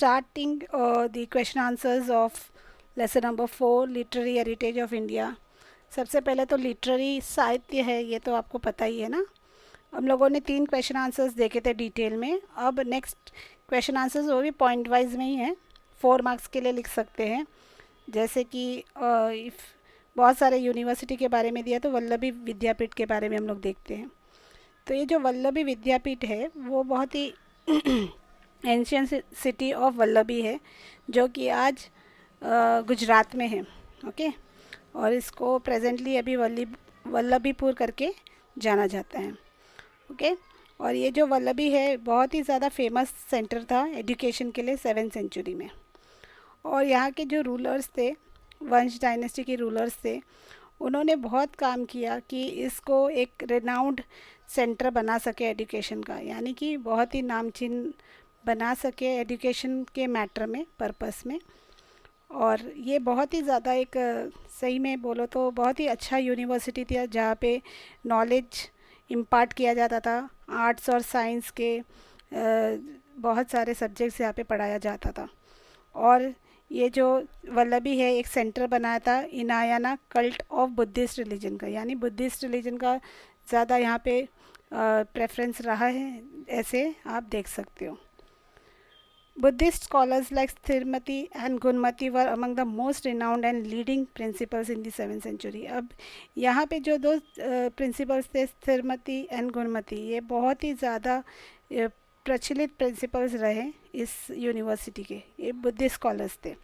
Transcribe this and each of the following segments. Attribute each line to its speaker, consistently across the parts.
Speaker 1: starting the question answers of lesson number 4 literary heritage of India। सबसे पहले तो literary साहित्य है, ये तो आपको पता ही है ना। हम लोगों ने 3 क्वेश्चन आंसर्स देखे थे डिटेल में। अब नेक्स्ट क्वेश्चन आंसर्स वो भी पॉइंट वाइज में ही है, 4 मार्क्स के लिए लिख सकते हैं। जैसे कि इफ़ बहुत सारे यूनिवर्सिटी के बारे में दिया तो वल्लभी विद्यापीठ के बारे में हम लोग देखते हैं। तो ये जो वल्लभी विद्यापीठ है वो बहुत ही एंशियंट सिटी ऑफ वल्लभी है, जो कि आज गुजरात में है। ओके, और इसको प्रेजेंटली अभी वल्लभीपुर करके जाना जाता है। ओके, और ये जो वल्लभी है बहुत ही ज़्यादा फेमस सेंटर था एजुकेशन के लिए 7th सेंचुरी में। और यहाँ के जो रूलर्स थे, वंश डायनेस्टी के रूलर्स थे, उन्होंने बहुत काम किया कि इसको एक रिनाउंड सेंटर बना सके एजुकेशन का, यानी कि बहुत ही नामचीन बना सके एजुकेशन के मैटर में, पर्पस में। और ये बहुत ही ज़्यादा एक सही में बोलो तो बहुत ही अच्छा यूनिवर्सिटी थी, जहाँ पे नॉलेज इम्पार्ट किया जाता था। आर्ट्स और साइंस के बहुत सारे सब्जेक्ट्स यहाँ पे पढ़ाया जाता था। और ये जो वल्लभी है एक सेंटर बनाया था इनायाना कल्ट ऑफ बुद्धिस्ट रिलीजन का, यानी बुद्धिस्ट रिलीजन का ज़्यादा यहाँ पे प्रेफरेंस रहा है, ऐसे आप देख सकते हो। Buddhist scholars like Sthirmati and Gunmati were among the most renowned and leading principles in the 7th century। अब यहाँ पे जो दो प्रिंसिपल्स थे, स्थिरमती एंड गुणमती, ये बहुत ही ज़्यादा प्रचलित प्रिंसिपल्स रहे इस यूनिवर्सिटी के। ये बुद्धिस्ट स्कॉलर्स थे।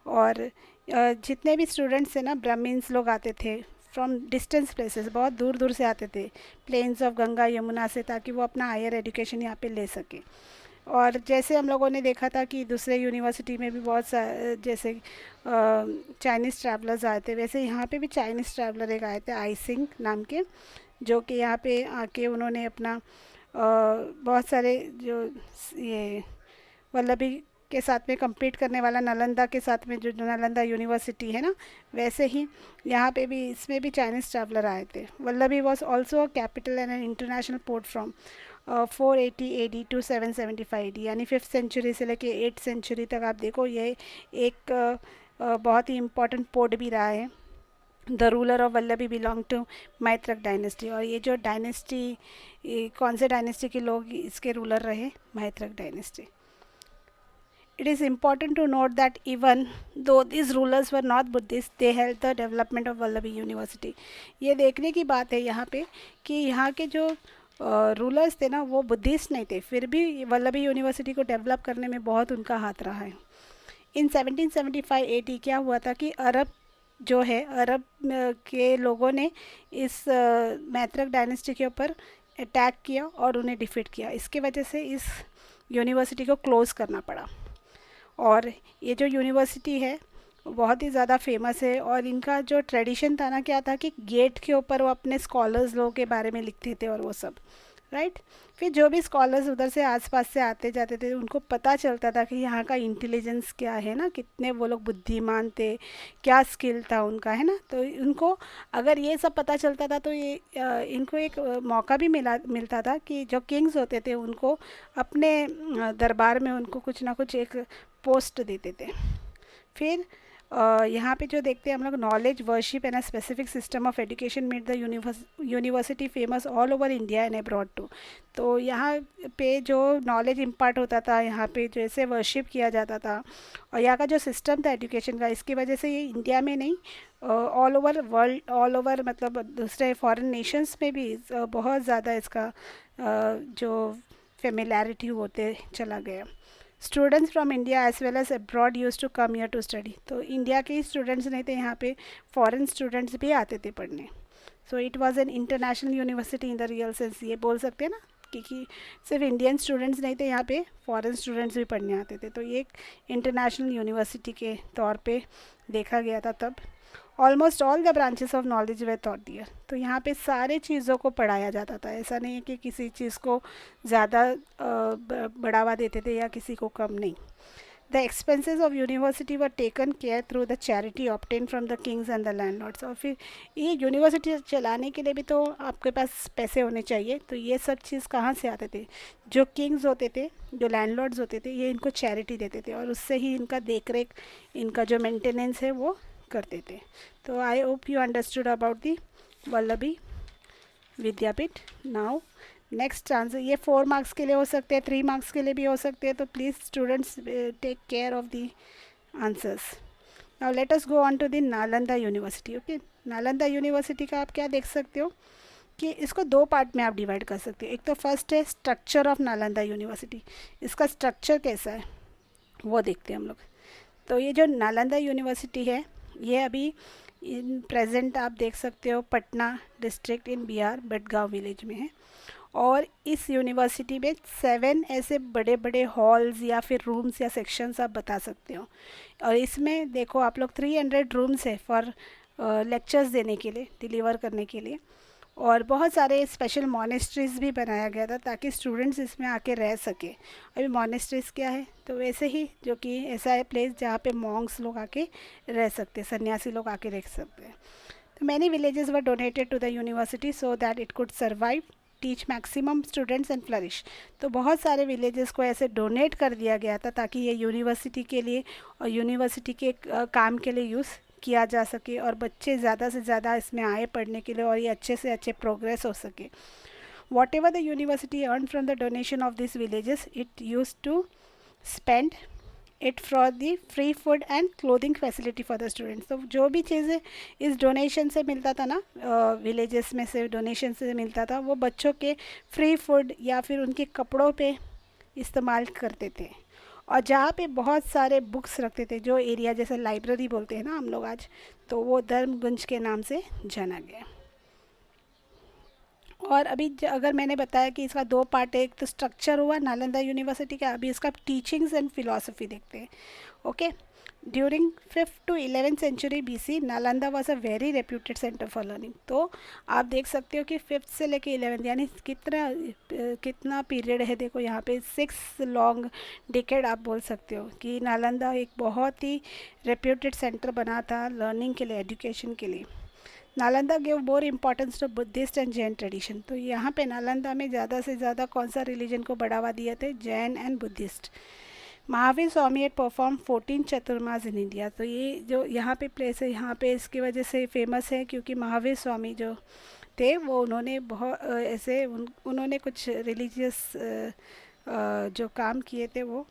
Speaker 1: और जितने भी स्टूडेंट्स थे ना, ब्राह्मण्स लोग आते थे फ्रॉम डिस्टेंस प्लेसेस, बहुत दूर दूर से आते थे प्लेन्स ऑफ गंगा यमुना से, ताकि वो अपना हायर एजुकेशन यहाँ पे ले सके। और जैसे हम लोगों ने देखा था कि दूसरे यूनिवर्सिटी में भी बहुत जैसे चाइनीज़ ट्रैवलर्स आए थे, वैसे यहाँ पे भी चाइनीज़ ट्रैवलर एक आए थे आइसिंग नाम के, जो कि यहाँ पे आके उन्होंने अपना बहुत सारे जो ये वल्लभी के साथ में compete करने वाला नालंदा के साथ में जो नालंदा यूनिवर्सिटी है ना, वैसे ही यहाँ पे भी इसमें भी चाइनीज़ ट्रैवलर आए थे। Vallabhi was also a capital and an international port from 480 AD to 775 AD, यानी 5th सेंचुरी से लेके 8th सेंचुरी तक आप देखो ये एक बहुत ही इम्पोर्टेंट पोर्ट भी रहा है। The ruler of Vallabhi belong to Maitraka dynasty. और ये जो डायनेस्टी, कौन से डायनेस्टी के लोग इसके रूलर रहे? Maitraka dynasty. It is important to note that even though these rulers were not Buddhist, they helped the development of Vallabhi University। ये देखने की बात है यहाँ पे कि यहाँ के जो रूलर्स थे ना, वो बुद्धिस्ट नहीं थे, फिर भी वल्लभी यूनिवर्सिटी को डेवलप करने में बहुत उनका हाथ रहा है। इन 1775 AD क्या हुआ था कि अरब जो है, अरब के लोगों ने इस मैत्रक डायनेस्टी के ऊपर अटैक किया और उन्हें डिफीट किया। इसके वजह से इस यूनिवर्सिटी को क्लोज़ करना पड़ा। और ये जो यूनिवर्सिटी है बहुत ही ज़्यादा फेमस है। और इनका जो ट्रेडिशन था ना, क्या था कि गेट के ऊपर वो अपने स्कॉलर्स लोगों के बारे में लिखते थे और वो सब, राइट। फिर जो भी स्कॉलर्स उधर से आसपास से आते जाते थे, उनको पता चलता था कि यहाँ का इंटेलिजेंस क्या है ना, कितने वो लोग बुद्धिमान थे, क्या स्किल था उनका, है ना। तो उनको अगर ये सब पता चलता था तो ये इनको एक मौका भी मिलता था कि जो किंग्स होते थे उनको अपने दरबार में उनको कुछ ना कुछ एक पोस्ट देते थे। फिर यहाँ पे जो देखते हैं हम लोग, knowledge worship and a specific system of education made the university famous all over India and abroad too. तो यहाँ पे जो नॉलेज इम्पार्ट होता था, यहाँ पे जैसे वर्शिप किया जाता था, और यहाँ का जो सिस्टम था एजुकेशन का, इसकी वजह से ये इंडिया में नहीं, all over world, all over मतलब दूसरे फॉरेन नेशंस में भी बहुत ज़्यादा इसका जो फेमिलैरिटी होते चला गया। Students from India as well as abroad use to come year to study. तो इंडिया के ही स्टूडेंट्स नहीं थे, यहाँ पे फॉरेन स्टूडेंट्स भी आते थे पढ़ने। So it was an international university in the real sense, ये बोल सकते हैं ना, क्योंकि सिर्फ इंडियन स्टूडेंट्स नहीं थे, यहाँ पे फॉरेन स्टूडेंट्स भी पढ़ने आते थे। तो ये एक इंटरनेशनल यूनिवर्सिटी के तौर पे देखा गया था तब। Almost all the branches of knowledge were taught there. तो यहाँ पे सारे चीज़ों को पढ़ाया जाता था, ऐसा नहीं है कि किसी चीज़ को ज़्यादा बढ़ावा देते थे या किसी को कम नहीं। The expenses of university were taken care through the charity obtain from the Kings and the landlords. और फिर ये यूनिवर्सिटी चलाने के लिए भी तो आपके पास पैसे होने चाहिए, तो ये सब चीज़ कहाँ से आते थे? जो किंग्स होते थे, जो लैंडलॉर्ड्स होते थे, ये इनको चैरिटी देते थे और उससे ही इनका देख रेख, इनका जो मेंटेनेंस है वो करते थे। तो I hope you understood about the Vallabhi Vidyapeeth. Now next answer, ये 4 मार्क्स के लिए हो सकते हैं, 3 मार्क्स के लिए भी हो सकते हैं, तो please students take care of the answers. Now let us go on to the Nalanda university. Okay, Nalanda university का आप क्या देख सकते हो कि इसको 2 पार्ट में आप डिवाइड कर सकते हो। एक तो फर्स्ट है स्ट्रक्चर ऑफ नालंदा यूनिवर्सिटी, इसका स्ट्रक्चर कैसा है वो देखते हैं हम लोग। तो ये जो नालंदा यूनिवर्सिटी है, ये अभी इन प्रेजेंट आप देख सकते हो Patna district in Bihar Batgaon village में है। और इस यूनिवर्सिटी में 7 ऐसे बड़े बड़े हॉल्स या फिर रूम्स या सेक्शंस आप बता सकते हो। और इसमें देखो आप लोग 300 रूम्स है फॉर लेक्चर्स देने के लिए, डिलीवर करने के लिए। और बहुत सारे स्पेशल मॉनेस्ट्रीज भी बनाया गया था ताकि स्टूडेंट्स इसमें आके रह सके। अभी मॉनेस्ट्रीज क्या है, तो वैसे ही जो कि ऐसा है प्लेस जहाँ पे मॉन्क्स लोग आके रह सकते हैं, सन्यासी लोग आके रह सकते हैं। तो many villages were donated to the university so that it could survive, teach maximum students and flourish. तो बहुत सारे विलेजेस को ऐसे डोनेट कर दिया गया था ताकि ये यूनिवर्सिटी के लिए और यूनिवर्सिटी के काम के लिए यूज़ किया जा सके और बच्चे ज़्यादा से ज़्यादा इसमें आए पढ़ने के लिए और ये अच्छे से अच्छे प्रोग्रेस हो सके। Whatever the university earn from the donation of this villages it use to spend it for the free food and clothing facility for the students. तो जो भी चीज़ें इस डोनेशन से मिलता था ना, विलेजेस में से डोनेशन से मिलता था, वो बच्चों के फ्री फूड या फिर उनके कपड़ों पे इस्तेमाल करते थे। और जहाँ पे बहुत सारे बुक्स रखते थे, जो एरिया जैसे लाइब्रेरी बोलते हैं ना हम लोग आज, तो वो धर्मगुंज के नाम से जाना गया। और अभी अगर मैंने बताया कि इसका 2 पार्ट है, एक तो स्ट्रक्चर हुआ नालंदा यूनिवर्सिटी का, अभी इसका टीचिंग्स एंड फिलॉसफी देखते हैं। Okay, during 5th to 11th century BC Nalanda was a very reputed centre for learning. तो आप देख सकते हो कि 5th से लेके 11th यानी कितना पीरियड है, देखो यहाँ पे 6 लॉन्ग डिकेड आप बोल सकते हो कि नालंदा एक बहुत ही रेप्यूटेड सेंटर बना था लर्निंग के लिए, एजुकेशन के लिए। Nalanda give more importance to Buddhist and Jain tradition. तो यहाँ पे नालंदा में ज़्यादा से ज़्यादा कौन सा रिलीजन को बढ़ावा दिए थे? Jain and Buddhist. Mahavir Swami at perform 14 Chaturmas in India. तो ये जो यहाँ पे प्लेस है, यहाँ पे इसकी वजह से फेमस है क्योंकि महावीर स्वामी जो थे वो उन्होंने बहुत ऐसे उन्होंने कुछ रिलीजियस जो काम किए थे वो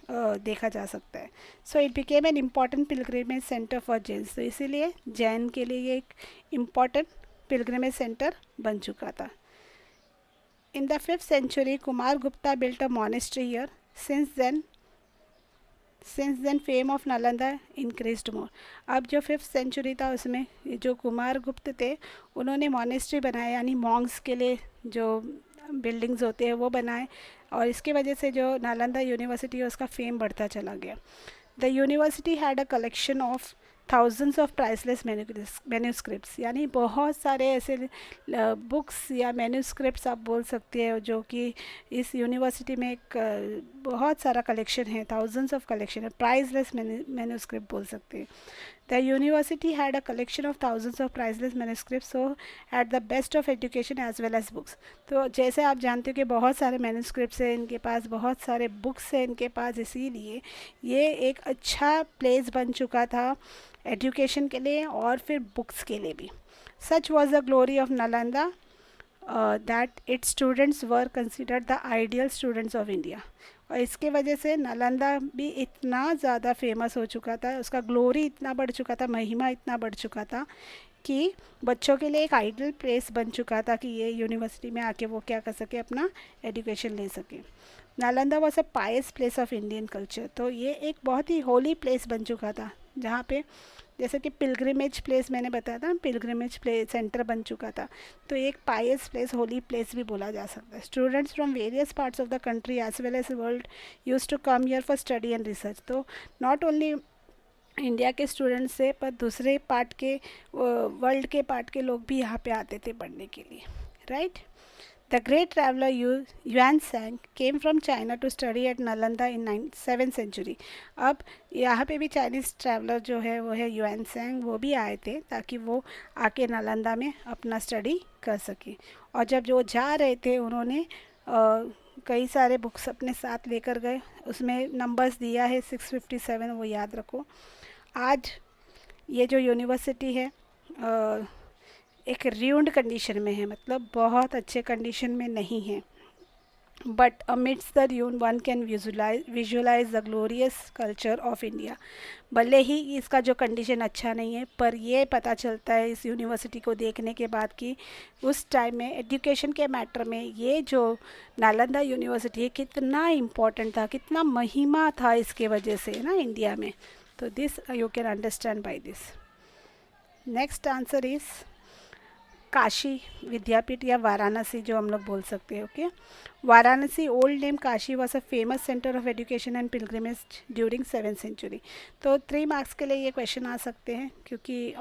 Speaker 1: देखा जा सकता है। So it became an important pilgrimage centre for Jains. तो इसीलिए जैन के लिए ये एक इम्पॉर्टेंट पिलग्रिमेज सेंटर बन चुका था। In the 5th century Kumar Gupta built a monastery here. Since then fame of Nalanda increased more. अब जो 5th century था उसमें जो कुमार गुप्त थे उन्होंने मॉनेस्ट्री बनाया, यानी मॉन्क्स के लिए जो बिल्डिंग्स होते हैं वो बनाए, और इसके वजह से जो नालंदा यूनिवर्सिटी है उसका फेम बढ़ता चला गया। The university had a collection of thousands of priceless manuscripts, यानी बहुत सारे ऐसे बुक्स या मैन्यूस्क्रिप्ट्स आप बोल सकते हैं जो कि इस यूनिवर्सिटी में एक बहुत सारा कलेक्शन है, थाउजेंड्स ऑफ कलेक्शन है, प्राइसलेस मैन्यूस्क्रिप्ट बोल सकते हैं। The university had a collection of thousands of priceless manuscripts, so had the best of education as well as books. तो जैसे आप जानते हो कि बहुत सारे मैन्यूस्क्रिप्ट्स हैं इनके पास, बहुत सारे बुक्स हैं इनके पास, इसीलिए ये एक अच्छा प्लेस बन चुका था एजुकेशन के लिए और फिर बुक्स के लिए भी। सच was the glory of Nalanda that it's students were considered the ideal students of India. और इसके वजह से नालंदा भी इतना ज़्यादा फेमस हो चुका था, उसका ग्लोरी इतना बढ़ चुका था, महिमा इतना बढ़ चुका था कि बच्चों के लिए एक आइडियल प्लेस बन चुका था कि ये यूनिवर्सिटी में आके वो क्या कर सके, अपना एजुकेशन ले सके। Nalanda was a pious place of Indian culture. तो ये एक बहुत ही होली प्लेस बन चुका था जहाँ पे जैसे कि पिलग्रिमेज प्लेस मैंने बताया था, पिलग्रिमेज प्लेस सेंटर बन चुका था, तो एक पायस प्लेस, होली प्लेस भी बोला जा सकता है। Students from various parts of the country as well as world use to come here for study and research. तो नॉट ओनली इंडिया के स्टूडेंट्स से, पर दूसरे वर्ल्ड के पार्ट के लोग भी यहाँ पे आते थे पढ़ने के लिए, right. The great traveller Yuan Tsang came from China to study at Nalanda in 7th century. अब यहाँ पे भी चाइनीज़ ट्रैवलर जो है वो है युआन सेंग, वो भी आए थे ताकि वो आके नालंदा में अपना स्टडी कर सके। और जब जो जा रहे थे उन्होंने कई सारे बुक्स अपने साथ लेकर गए, उसमें नंबर्स दिया है 657, वो याद रखो। आज ये जो यूनिवर्सिटी है एक र्यून्ड कंडीशन में है, मतलब बहुत अच्छे कंडीशन में नहीं है। But amidst the ruin one can visualise the glorious culture of India. भले ही इसका जो कंडीशन अच्छा नहीं है, पर ये पता चलता है इस यूनिवर्सिटी को देखने के बाद कि उस टाइम में एजुकेशन के मैटर में ये जो नालंदा यूनिवर्सिटी है कितना इम्पोर्टेंट था, कितना महिमा था इसके वजह से ना इंडिया में। तो this you can understand by this. Next answer is Kashi Vidyapeeth या वाराणसी जो हम लोग बोल सकते हैं। Okay, Varanasi old name Kashi was a famous centre of education and pilgrimage during 7th century. तो 3 मार्क्स के लिए ये क्वेश्चन आ सकते हैं, क्योंकि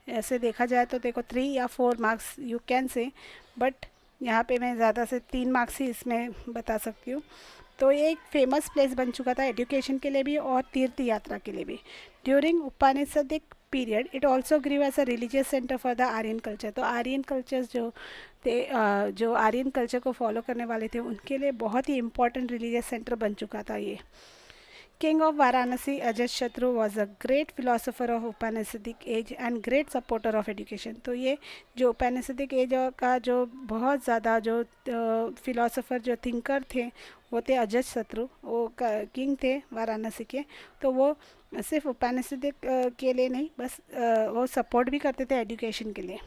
Speaker 1: ऐसे देखा जाए तो देखो 3 या 4 marks you can say, but यहाँ पे मैं ज़्यादा से 3 मार्क्स ही इसमें बता सकती हूँ। तो ये एक फेमस प्लेस बन चुका था एजुकेशन के लिए भी और तीर्थ यात्रा के लिए भी। During Upanishadic period it also grew as a religious centre for the Aryan culture. तो आर्यन कल्चर्स जो थे, जो आर्यन कल्चर को फॉलो करने वाले थे उनके लिए बहुत ही इंपॉर्टेंट रिलीजियस सेंटर बन चुका था ये। King of Varanasi, Ajatshatu was a great philosopher of Upanishadic age and great supporter of education। तो ये जो उपनिषदिक एज का जो बहुत ज़्यादा जो फिलोसोफर जो थिंकर थे वो थे अजतशत्रु, वो किंग थे वाराणसी के। तो वो सिर्फ उपनिषदिक के लिए नहीं, बस वो सपोर्ट भी करते थे एजुकेशन के लिए।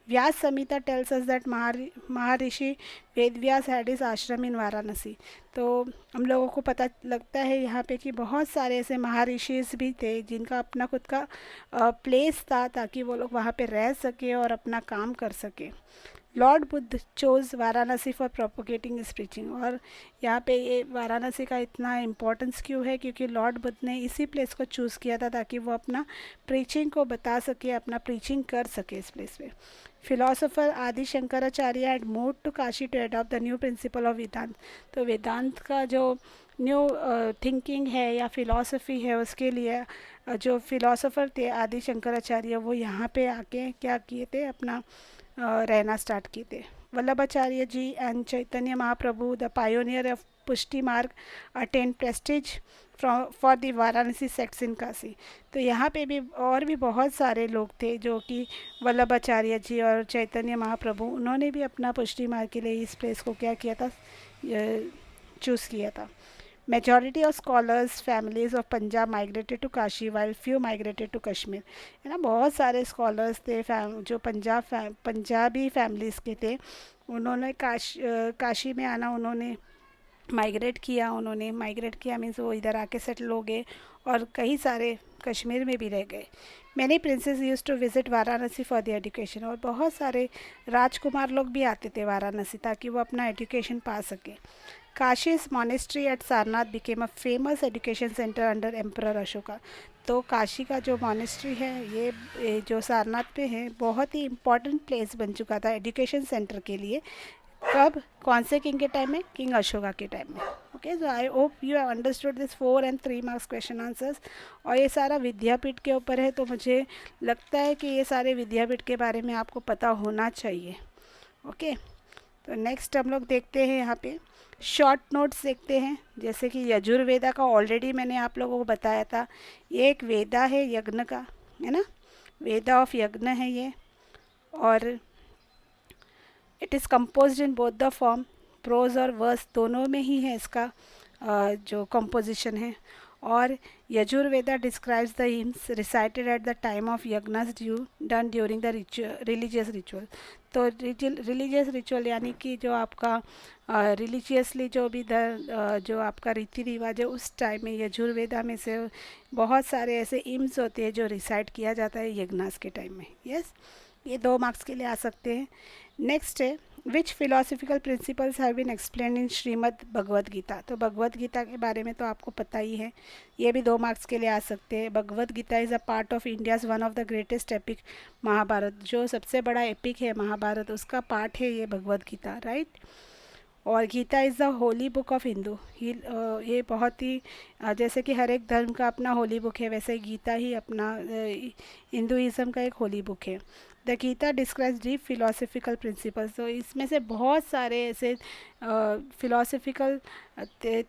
Speaker 1: व्यास संहिता tells us that Maharshi Vedvyas had his आश्रम इन वाराणसी। तो हम लोगों को पता लगता है यहाँ पे कि बहुत सारे ऐसे महर्षिस भी थे जिनका अपना खुद का प्लेस था ताकि वो लोग वहाँ पे रह सके और अपना काम कर सके। Lord Buddha chose Varanasi for propagating इस प्रीचिंग। और यहाँ पे ये वाराणसी का इतना इम्पोर्टेंस क्यों है, क्योंकि लॉर्ड बुद्ध ने इसी प्लेस को चूज़ किया था ताकि वो अपना प्रीचिंग को बता सके, अपना प्रीचिंग कर सके इस प्लेस पे। Philosopher Adi Shankaracharya had move to Kashi to adopt the new principle of Vedanta. तो वेदांत का जो न्यू थिंकिंग है या फिलॉसफी है उसके लिए जो फिलोसोफर थे आदि शंकराचार्य वो यहाँ पे आके क्या किए थे, अपना रहना स्टार्ट किए थे। Vallabhacharya ji and Chaitanya Mahaprabhu the pioneer of Pushti Marg attain prestige for the Varanasi sects in Kashi. तो यहाँ पे भी और भी बहुत सारे लोग थे जो कि वल्लभाचार्य जी और चैतन्य महाप्रभु, उन्होंने भी अपना पुष्टि मार्ग के लिए इस प्लेस को क्या किया था, चूज़ किया था। Majority of scholars families of Punjab migrated to Kashi while few migrated to Kashmir. है ना, बहुत सारे स्कॉलर्स थे जो पंजाबी फैमिलीज़ के थे, उन्होंने काशी में आना, उन्होंने माइग्रेट किया मीन्स वो इधर आके सेटल हो गए और कई सारे कश्मीर में भी रह गए। Many princes use to visit Varanasi for the education. और बहुत सारे राजकुमार लोग भी आते थे वाराणसी ताकि वो अपना एजुकेशन पा सके। काशी's monastery at Sarnath became a famous education center under Emperor Ashoka. तो काशी का जो मॉनेस्ट्री है ये जो सारनाथ पे है बहुत ही इम्पॉर्टेंट प्लेस बन चुका था एजुकेशन सेंटर के लिए। कब, कौन से किंग के टाइम में? किंग अशोका के टाइम में। Okay, so I hope you have understood this 4 and 3 marks question answers. और ये सारा विद्यापीठ के ऊपर है, तो मुझे लगता है कि ये सारे विद्यापीठ के बारे में आपको पता होना चाहिए। ओके, तो नेक्स्ट हम लोग देखते हैं यहाँ पे शॉर्ट नोट्स देखते हैं। जैसे कि यजुर्वेदा का ऑलरेडी मैंने आप लोगों को बताया था, ये एक वेदा है यज्ञ का, है ना, वेदा ऑफ यज्ञ है ये। और it is composed in both the form, prose और वर्स दोनों में ही है इसका जो कंपोजिशन है। और Yajurveda describes the hymns recited at the time of yajnas done during the religious ritual. तो रिलीजियस रिचुअल यानी कि जो आपका रिलीजियसली जो भी जो आपका रीति रिवाज है उस टाइम में यजुर्वेदा में से बहुत सारे ऐसे इम्स होते हैं जो रिसाइट किया जाता है यज्ञास के टाइम में। यस, ये 2 मार्क्स के लिए आ सकते हैं। नेक्स्ट है which philosophical principles have been explain in Shrimad Bhagavad Gita. तो भगवद गीता के बारे में तो आपको पता ही है, ये भी 2 मार्क्स के लिए आ सकते हैं। Bhagavad Gita is a part of India's one of the greatest epic. Mahabharata जो सबसे बड़ा एपिक है महाभारत, उसका पार्ट है ये भगवद गीता, राइट। और Gita is the holy book of Hindu. ये बहुत ही जैसे कि हर एक धर्म का अपना होली बुक है, वैसे गीता ही अपना हिंदुइज़्म का एक होली बुक है। The Gita describes deep philosophical principles. तो इसमें से बहुत सारे ऐसे फिलोसफिकल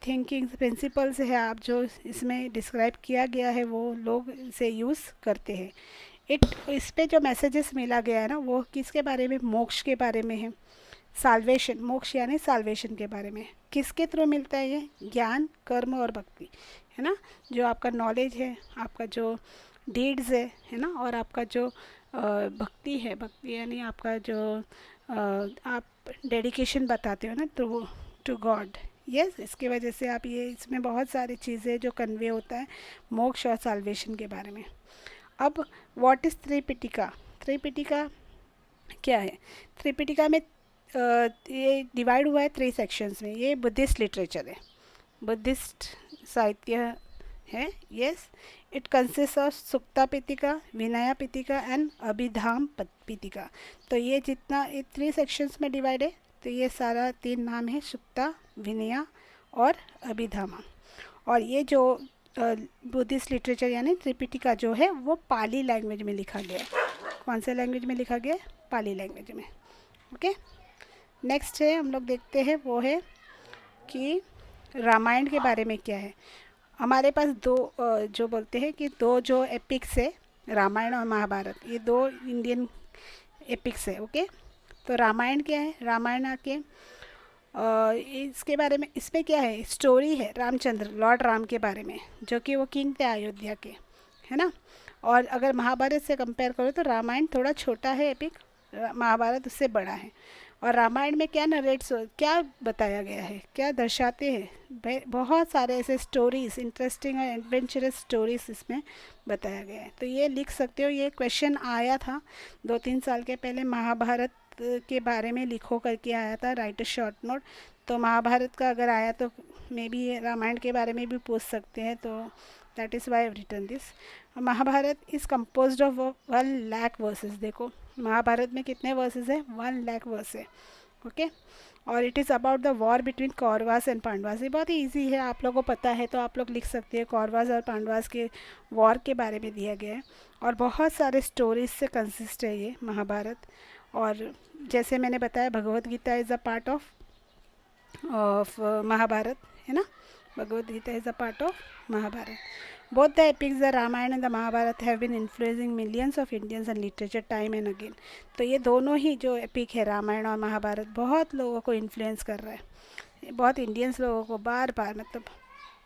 Speaker 1: थिंकिंग प्रिंसिपल्स है आप जो इसमें डिस्क्राइब किया गया है, वो लोग इसे यूज़ करते हैं। इस पे जो मैसेजेस मिला गया है ना, वो किसके बारे में, मोक्ष के बारे में है। साल्वेशन, मोक्ष यानी साल्वेशन के बारे में। किसके थ्रू मिलता है ये, ज्ञान, कर्म और भक्ति, है ना। जो आपका नॉलेज है, आपका जो डीड्स है ना, और आपका जो भक्ति है, भक्ति यानी आपका जो आप डेडिकेशन बताते हो ना टू गॉड। यस, इसके वजह से आप ये इसमें बहुत सारी चीज़ें जो कन्वे होता है मोक्ष और साल्वेशन के बारे में। अब व्हाट इज़ त्रिपिटिका। त्रिपिटिका क्या है। त्रिपिटिका में ये डिवाइड हुआ है 3 सेक्शंस में। ये बुद्धिस्ट लिटरेचर है, बुद्धिस्ट साहित्य है। Yes, it consist of Sutta Pitaka, Vinaya Pitaka and Abhidhamma Pitaka. तो ये जितना ये 3 सेक्शंस में डिवाइड है, तो ये सारा 3 नाम है, सुक्ता, विनया और अभिधामा। और ये जो बुद्धिस्ट लिटरेचर यानी त्रिपिटिका जो है वो पाली लैंग्वेज में लिखा गया है। कौन से लैंग्वेज में लिखा गया है, पाली लैंग्वेज में। ओके, नेक्स्ट है हम लोग देखते हैं वो है कि रामायण के बारे में क्या है। हमारे पास 2 जो बोलते हैं कि 2 जो एपिक्स है, रामायण और महाभारत, ये 2 इंडियन एपिक्स है। ओके, तो रामायण क्या है, रामायण आके इसके बारे में, इसमें क्या है, स्टोरी है रामचंद्र, लॉर्ड राम के बारे में, जो कि वो किंग थे अयोध्या के, है ना। और अगर महाभारत से कंपेयर करो तो रामायण थोड़ा छोटा है एपिक, महाभारत उससे बड़ा है। और रामायण में क्या नरेट्स, क्या बताया गया है, क्या दर्शाते हैं, बहुत सारे ऐसे स्टोरीज, इंटरेस्टिंग और एडवेंचरस स्टोरीज इसमें बताया गया है। तो ये लिख सकते हो, ये क्वेश्चन आया था 2-3 साल के पहले, महाभारत के बारे में लिखो करके आया था, राइट अ शॉर्ट नोट। तो महाभारत का अगर आया तो मे बी रामायण के बारे में भी पूछ सकते हैं, तो that is why I have written this. Mahabharata is composed of 1 lakh verses. देखो महाभारत में कितने वर्सेस है, 1 लाख वर्स है। ओके, और it is about the war between Kauravas and Pandavas. ये बहुत ही ईजी है, आप लोगों को पता है तो आप लोग लिख सकते हैं। कौरवास और पांडवास के वॉर के बारे में दिया गया है, और बहुत सारे स्टोरीज से कंसिस्ट है ये महाभारत। और जैसे मैंने बताया Bhagavad Gita is a part of Mahabharata, है ना। Bhagavad Gita is a part of Mahabharata. Both the epics, the Ramayana and the Mahabharata, have been influencing millions of Indians and literature time and again. तो ये दोनों ही जो एपिक है रामायण और महाभारत बहुत लोगों को इन्फ्लुएंस कर रहा है, बहुत इंडियंस लोगों को बार बार, मतलब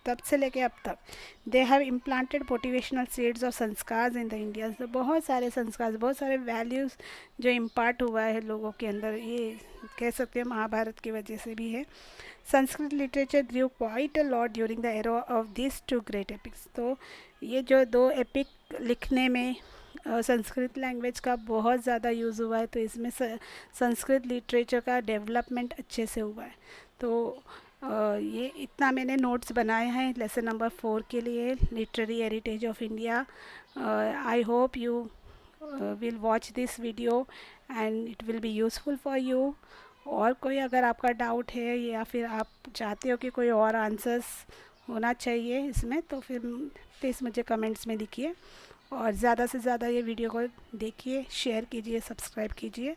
Speaker 1: तब से लेके अब तक। They have implanted motivational seeds of संस्कार इन द इंडियंस। तो बहुत सारे संस्कार, बहुत सारे वैल्यूज़ जो इम्पार्ट हुआ है लोगों के अंदर, ये कह सकते हैं महाभारत की वजह से भी है। Sanskrit literature grew quite a lot during the era of this 2 great epics. तो ये जो 2 एपिक लिखने में संस्कृत लैंग्वेज का बहुत ज़्यादा यूज़ हुआ है, तो इसमें संस्कृत लिटरेचर का डेवलपमेंट अच्छे से हुआ है। तो ये इतना मैंने नोट्स बनाए हैं लेसन नंबर 4 के लिए, literary heritage of India. I hope you will watch this video and it will be useful for you. और कोई अगर आपका डाउट है या फिर आप चाहते हो कि कोई और आंसर्स होना चाहिए इसमें, तो फिर प्लीज़ मुझे कमेंट्स में लिखिए। और ज़्यादा से ज़्यादा ये वीडियो को देखिए, शेयर कीजिए, सब्सक्राइब कीजिए।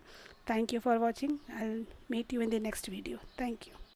Speaker 1: Thank you for watching. I will meet you in the next video. Thank you.